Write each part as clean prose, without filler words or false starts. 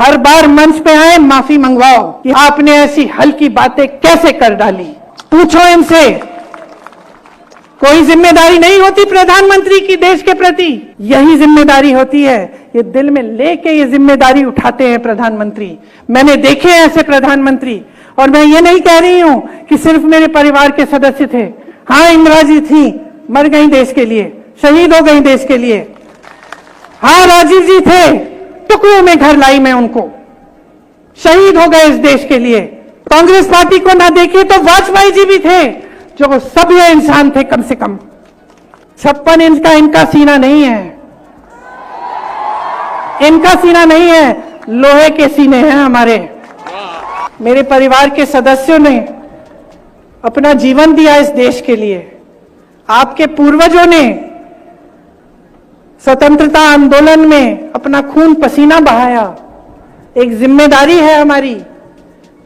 हर बार मंच पे आए माफी मंगवाओ कि आपने ऐसी हल्की बातें कैसे कर डाली। पूछो इनसे, कोई जिम्मेदारी नहीं होती प्रधानमंत्री की देश के प्रति, यही जिम्मेदारी होती है। ये दिल में लेके ये जिम्मेदारी उठाते हैं प्रधानमंत्री। मैंने देखे हैं ऐसे प्रधानमंत्री, और मैं ये नहीं कह रही हूं कि सिर्फ मेरे परिवार के सदस्य थे। हाँ, इंदिरा जी थी, मर गई देश के लिए, शहीद हो गई देश के लिए। हाँ, राजीव जी थे, टुकड़ों में घर लाई मैं उनको, शहीद हो गए इस देश के लिए। कांग्रेस पार्टी को ना देखे तो वाजपेयी जी भी थे, जो सभ्य इंसान थे कम से कम। 56 इंच का इनका सीना नहीं है, इनका सीना नहीं है, लोहे के सीने हैं हमारे। मेरे परिवार के सदस्यों ने अपना जीवन दिया इस देश के लिए। आपके पूर्वजों ने स्वतंत्रता आंदोलन में अपना खून पसीना बहाया। एक जिम्मेदारी है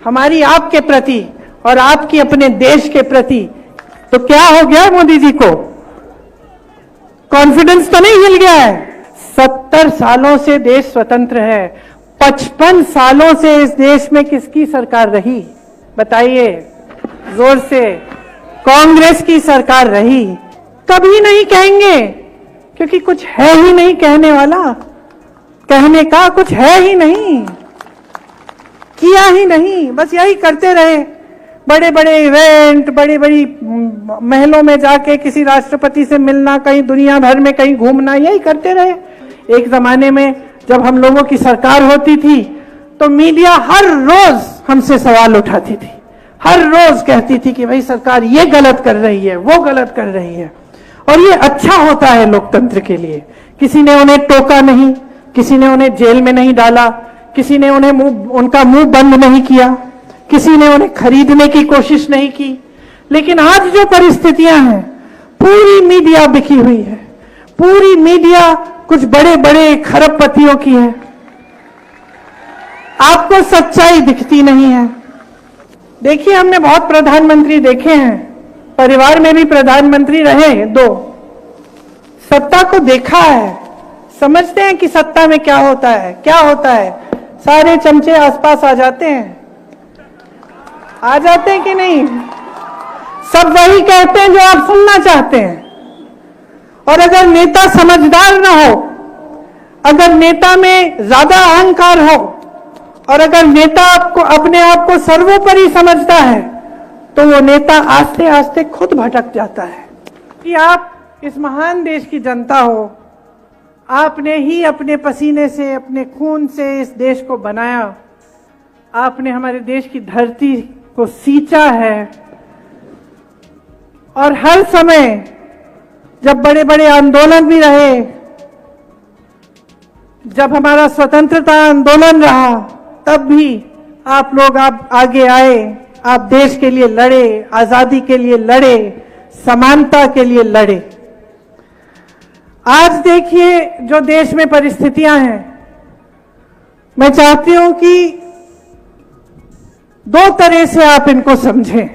हमारी आपके प्रति और आपकी अपने देश के प्रति। तो क्या हो गया मोदी जी को? कॉन्फिडेंस तो नहीं हिल गया है? 70 सालों से देश स्वतंत्र है। 55 सालों से इस देश में किसकी सरकार रही? बताइए जोर से। कांग्रेस की सरकार रही। कभी नहीं कहेंगे, क्योंकि कुछ है ही नहीं कहने वाला, कहने का कुछ है ही नहीं, किया ही नहीं, बस यही करते रहे। बड़े बड़े इवेंट, बड़ी बड़ी महलों में जाके किसी राष्ट्रपति से मिलना, कहीं दुनिया भर में कहीं घूमना, यही करते रहे। एक जमाने में जब हम लोगों की सरकार होती थी तो मीडिया हर रोज हमसे सवाल उठाती थी, हर रोज कहती थी कि भाई सरकार ये गलत कर रही है, वो गलत कर रही है। और ये अच्छा होता है लोकतंत्र के लिए। किसी ने उन्हें टोका नहीं, किसी ने उन्हें जेल में नहीं डाला, किसी ने उनका मुंह बंद नहीं किया, किसी ने उन्हें खरीदने की कोशिश नहीं की। लेकिन आज जो परिस्थितियां हैं, पूरी मीडिया बिकी हुई है, पूरी मीडिया कुछ बड़े बड़े खरबपतियों की है। आपको सच्चाई दिखती नहीं है। देखिए, हमने बहुत प्रधानमंत्री देखे हैं, परिवार में भी प्रधानमंत्री रहे 2, सत्ता को देखा है, समझते हैं कि सत्ता में क्या होता है। क्या होता है? सारे चमचे आसपास आ जाते हैं कि नहीं? सब वही कहते हैं जो आप सुनना चाहते हैं। और अगर नेता समझदार ना हो, अगर नेता में ज्यादा अहंकार हो, और अगर नेता आपको अपने आप को सर्वोपरि समझता है, तो वो नेता आस्ते आस्ते खुद भटक जाता है। कि आप इस महान देश की जनता हो, आपने ही अपने पसीने से, अपने खून से इस देश को बनाया, आपने हमारे देश की धरती को सींचा है। और हर समय जब बड़े बड़े आंदोलन भी रहे, जब हमारा स्वतंत्रता आंदोलन रहा, तब भी आप लोग आगे आए, आप देश के लिए लड़े, आजादी के लिए लड़े, समानता के लिए लड़े। आज देखिए जो देश में परिस्थितियां हैं, मैं चाहती हूं कि 2 तरह से आप इनको समझें।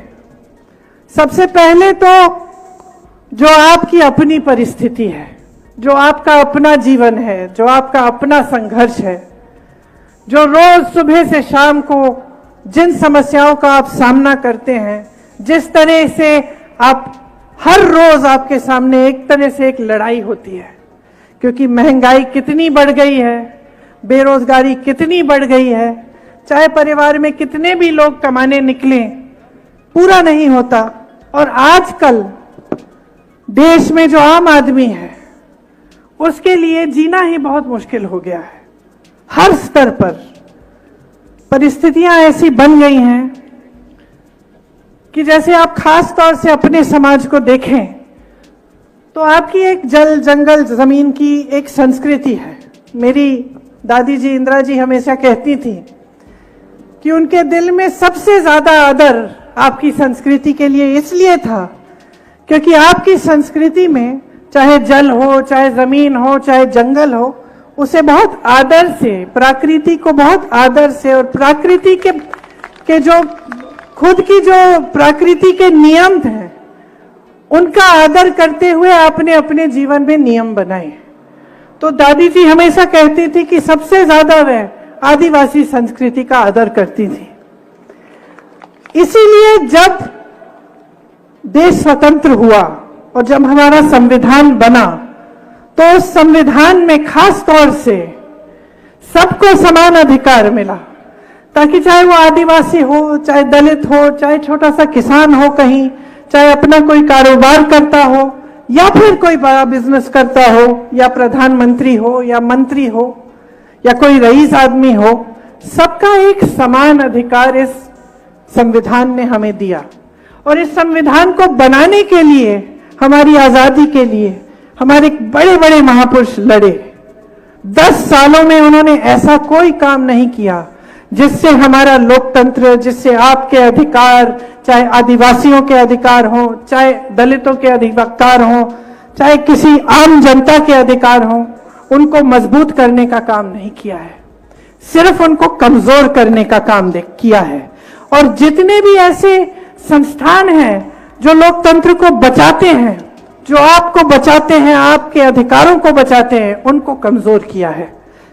सबसे पहले तो जो आपकी अपनी परिस्थिति है, जो आपका अपना जीवन है, जो आपका अपना संघर्ष है, जो रोज सुबह से शाम को जिन समस्याओं का आप सामना करते हैं, जिस तरह से आप हर रोज आपके सामने एक तरह से एक लड़ाई होती है। क्योंकि महंगाई कितनी बढ़ गई है, बेरोजगारी कितनी बढ़ गई है, चाहे परिवार में कितने भी लोग कमाने निकलें, पूरा नहीं होता। और आजकल देश में जो आम आदमी है, उसके लिए जीना ही बहुत मुश्किल हो गया है। हर स्तर पर परिस्थितियां ऐसी बन गई हैं कि जैसे आप खास तौर से अपने समाज को देखें तो आपकी एक जल जंगल जमीन की एक संस्कृति है। मेरी दादी जी इंदिरा जी हमेशा कहती थी कि उनके दिल में सबसे ज्यादा आदर आपकी संस्कृति के लिए इसलिए था क्योंकि आपकी संस्कृति में चाहे जल हो, चाहे जमीन हो, चाहे जंगल हो, उसे बहुत आदर से, प्रकृति को बहुत आदर से, और प्रकृति के जो खुद की जो प्रकृति के नियम हैं, उनका आदर करते हुए आपने अपने जीवन में नियम बनाए। तो दादी जी हमेशा कहती थी कि सबसे ज्यादा वह आदिवासी संस्कृति का आदर करती थी। इसीलिए जब देश स्वतंत्र हुआ और जब हमारा संविधान बना, तो उस संविधान में खास तौर से सबको समान अधिकार मिला, ताकि चाहे वो आदिवासी हो, चाहे दलित हो, चाहे छोटा सा किसान हो कहीं, चाहे अपना कोई कारोबार करता हो, या फिर कोई बड़ा बिजनेस करता हो, या प्रधानमंत्री हो, या मंत्री हो, या कोई रईस आदमी हो, सबका एक समान अधिकार इस संविधान ने हमें दिया। और इस संविधान को बनाने के लिए, हमारी आजादी के लिए हमारे बड़े बड़े महापुरुष लड़े। 10 सालों में उन्होंने ऐसा कोई काम नहीं किया जिससे हमारा लोकतंत्र, जिससे आपके अधिकार, चाहे आदिवासियों के अधिकार हो, चाहे दलितों के अधिकार हो, चाहे किसी आम जनता के अधिकार हो, उनको मजबूत करने का काम नहीं किया है, सिर्फ उनको कमजोर करने का काम किया है। और जितने भी ऐसे संस्थान हैं जो लोकतंत्र को बचाते हैं, जो आपको बचाते हैं, आपके अधिकारों को बचाते हैं, उनको कमजोर किया है।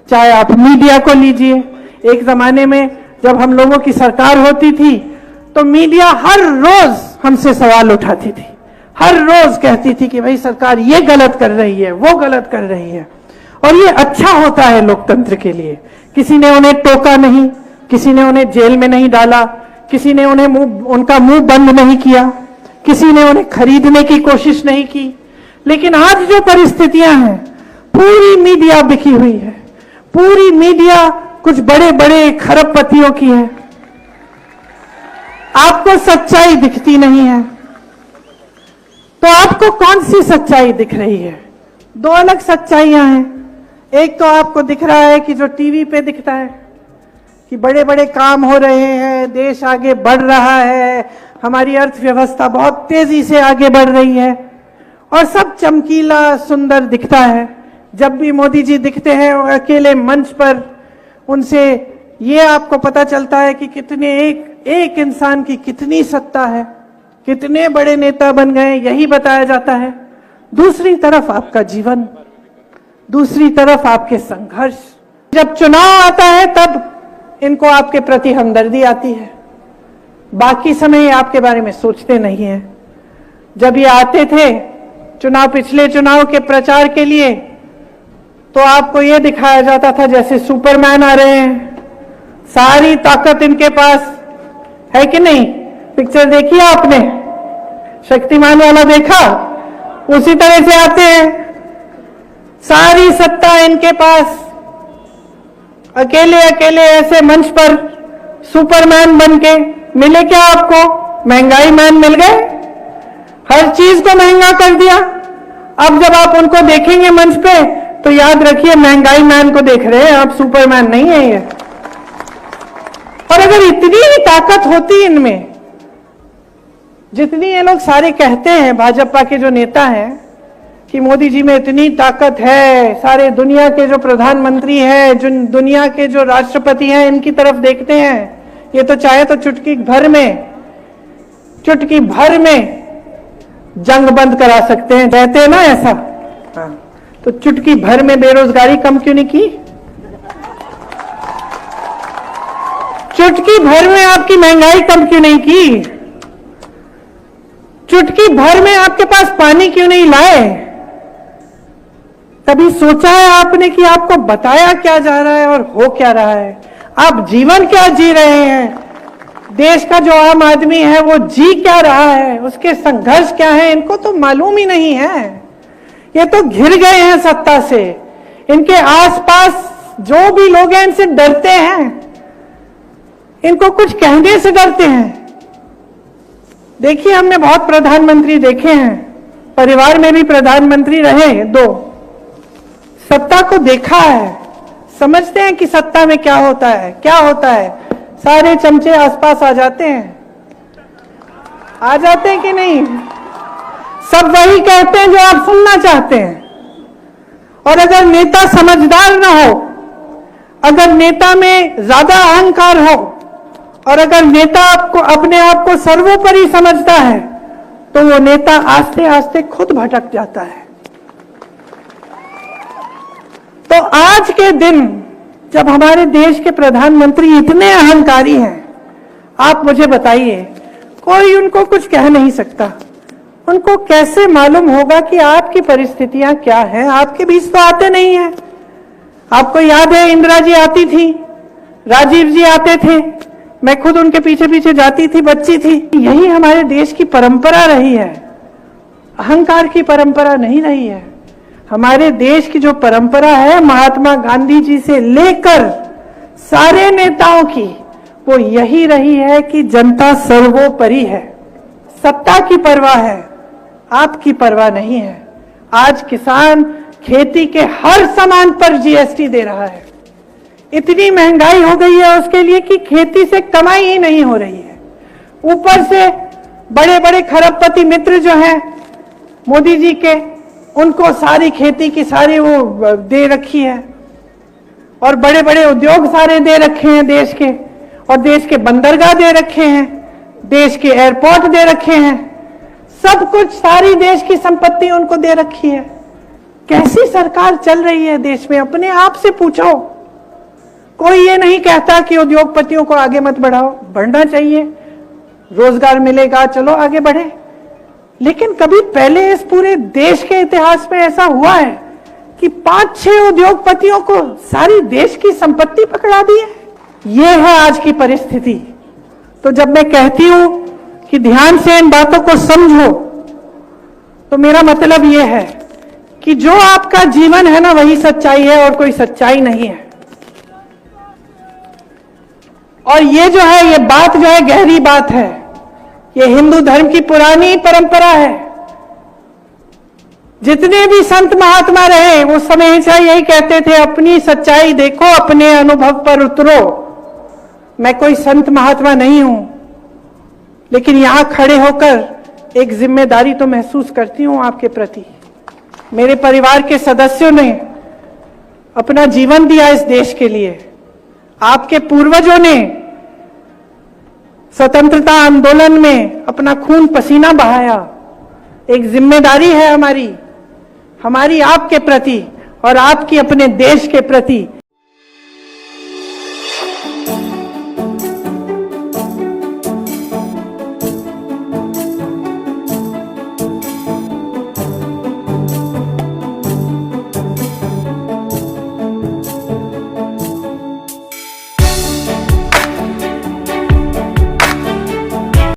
चाहे आप मीडिया को लीजिए, एक जमाने में जब हम लोगों की सरकार होती थी तो मीडिया हर रोज हमसे सवाल उठाती थी, हर रोज कहती थी कि भाई सरकार ये गलत कर रही है, वो गलत कर रही है। और ये अच्छा होता है लोकतंत्र के लिए। किसी ने उन्हें टोका नहीं, किसी ने उन्हें जेल में नहीं डाला, किसी ने उनका मुंह बंद नहीं किया, किसी ने उन्हें खरीदने की कोशिश नहीं की। लेकिन आज जो परिस्थितियां हैं, पूरी मीडिया बिकी हुई है, पूरी मीडिया कुछ बड़े बड़े खरबपतियों की है, आपको सच्चाई दिखती नहीं है। तो आपको कौन सी सच्चाई दिख रही है? 2 अलग सच्चाइयां हैं। एक तो आपको दिख रहा है कि जो टीवी पे दिखता है कि बड़े बड़े काम हो रहे हैं, देश आगे बढ़ रहा है, हमारी अर्थव्यवस्था बहुत तेजी से आगे बढ़ रही है और सब चमकीला सुंदर दिखता है। जब भी मोदी जी दिखते हैं अकेले मंच पर, उनसे ये आपको पता चलता है कि कितने एक इंसान की कितनी सत्ता है, कितने बड़े नेता बन गए, यही बताया जाता है। दूसरी तरफ आपका जीवन, दूसरी तरफ आपके संघर्ष। जब चुनाव आता है तब इनको आपके प्रति हमदर्दी आती है, बाकी समय ये आपके बारे में सोचते नहीं है। जब ये आते थे चुनाव, पिछले चुनाव के प्रचार के लिए, तो आपको ये दिखाया जाता था जैसे सुपरमैन आ रहे हैं, सारी ताकत इनके पास है कि नहीं। पिक्चर देखी आपने, शक्तिमान वाला देखा? उसी तरह से आते हैं, सारी सत्ता इनके पास, अकेले अकेले ऐसे मंच पर सुपरमैन बन के। मिले क्या आपको? महंगाई मैन मिल गए, हर चीज को महंगा कर दिया। अब जब आप उनको देखेंगे मंच पे तो याद रखिए महंगाई मैन को देख रहे हैं आप, सुपरमैन नहीं है ये। और अगर इतनी ही ताकत होती इनमें, जितनी ये लोग सारे कहते हैं, भाजपा के जो नेता हैं कि मोदी जी में इतनी ताकत है, सारे दुनिया के जो प्रधानमंत्री हैं, जो दुनिया के जो राष्ट्रपति हैं, इनकी तरफ देखते हैं, ये तो चाहे तो चुटकी भर में जंग बंद करा सकते हैं, कहते हैं ना ऐसा। हाँ, तो चुटकी भर में बेरोजगारी कम क्यों नहीं की? चुटकी भर में आपकी महंगाई कम क्यों नहीं की? चुटकी भर में आपके पास पानी क्यों नहीं लाए? कभी सोचा है आपने कि आपको बताया क्या जा रहा है और हो क्या रहा है? आप जीवन क्या जी रहे हैं? देश का जो आम आदमी है वो जी क्या रहा है, उसके संघर्ष क्या है, इनको तो मालूम ही नहीं है। ये तो घिर गए हैं सत्ता से। इनके आसपास जो भी लोग हैं इनसे डरते हैं, इनको कुछ कहने से डरते हैं। देखिए, हमने बहुत प्रधानमंत्री देखे हैं, परिवार में भी प्रधानमंत्री रहे 2, सत्ता को देखा है, समझते हैं कि सत्ता में क्या होता है, क्या होता है। सारे चमचे आसपास आ जाते हैं कि नहीं? सब वही कहते हैं जो आप सुनना चाहते हैं। और अगर नेता समझदार ना हो, अगर नेता में ज्यादा अहंकार हो, और अगर नेता आपको अपने आप को सर्वोपरि समझता है, तो वो नेता आस्ते आस्ते खुद भटक जाता है। तो आज के दिन जब हमारे देश के प्रधानमंत्री इतने अहंकारी हैं, आप मुझे बताइए, कोई उनको कुछ कह नहीं सकता। उनको कैसे मालूम होगा कि आपकी परिस्थितियां क्या हैं? आपके बीच तो आते नहीं हैं। आपको याद है, इंदिरा जी आती थी, राजीव जी आते थे, मैं खुद उनके पीछे पीछे जाती थी, बच्ची थी। यही हमारे देश की परंपरा रही है, अहंकार की परंपरा नहीं रही है। हमारे देश की जो परंपरा है, महात्मा गांधी जी से लेकर सारे नेताओं की, वो यही रही है कि जनता सर्वोपरि है, सत्ता की परवाह है, आपकी परवाह नहीं है। आज किसान खेती के हर सामान पर जीएसटी दे रहा है। इतनी महंगाई हो गई है उसके लिए कि खेती से कमाई ही नहीं हो रही है। ऊपर से बड़े बड़े खरबपति मित्र जो हैं मोदी जी के, उनको सारी खेती की सारी वो दे रखी है, और बड़े बड़े उद्योग सारे दे रखे हैं देश के, और देश के बंदरगाह दे रखे हैं, देश के एयरपोर्ट दे रखे हैं, सब कुछ, सारी देश की संपत्ति उनको दे रखी है। कैसी सरकार चल रही है देश में? अपने आप से पूछो। कोई ये नहीं कहता कि उद्योगपतियों को आगे मत बढ़ाओ, बढ़ना चाहिए, रोजगार मिलेगा, चलो आगे बढ़े। लेकिन कभी पहले इस पूरे देश के इतिहास में ऐसा हुआ है कि 5-6 उद्योगपतियों को सारी देश की संपत्ति पकड़ा दी है? ये है आज की परिस्थिति। तो जब मैं कहती हूं कि ध्यान से इन बातों को समझो, तो मेरा मतलब यह है कि जो आपका जीवन है ना, वही सच्चाई है और कोई सच्चाई नहीं है। और ये जो है, ये बात जो है, गहरी बात है। ये हिंदू धर्म की पुरानी परंपरा है। जितने भी संत महात्मा रहे, वो हमेशा यही कहते थे, अपनी सच्चाई देखो, अपने अनुभव पर उतरो। मैं कोई संत महात्मा नहीं हूं, लेकिन यहां खड़े होकर एक जिम्मेदारी तो महसूस करती हूं आपके प्रति। मेरे परिवार के सदस्यों ने अपना जीवन दिया इस देश के लिए। आपके पूर्वजों ने स्वतंत्रता आंदोलन में अपना खून पसीना बहाया। एक जिम्मेदारी है हमारी आपके प्रति और आपकी अपने देश के प्रति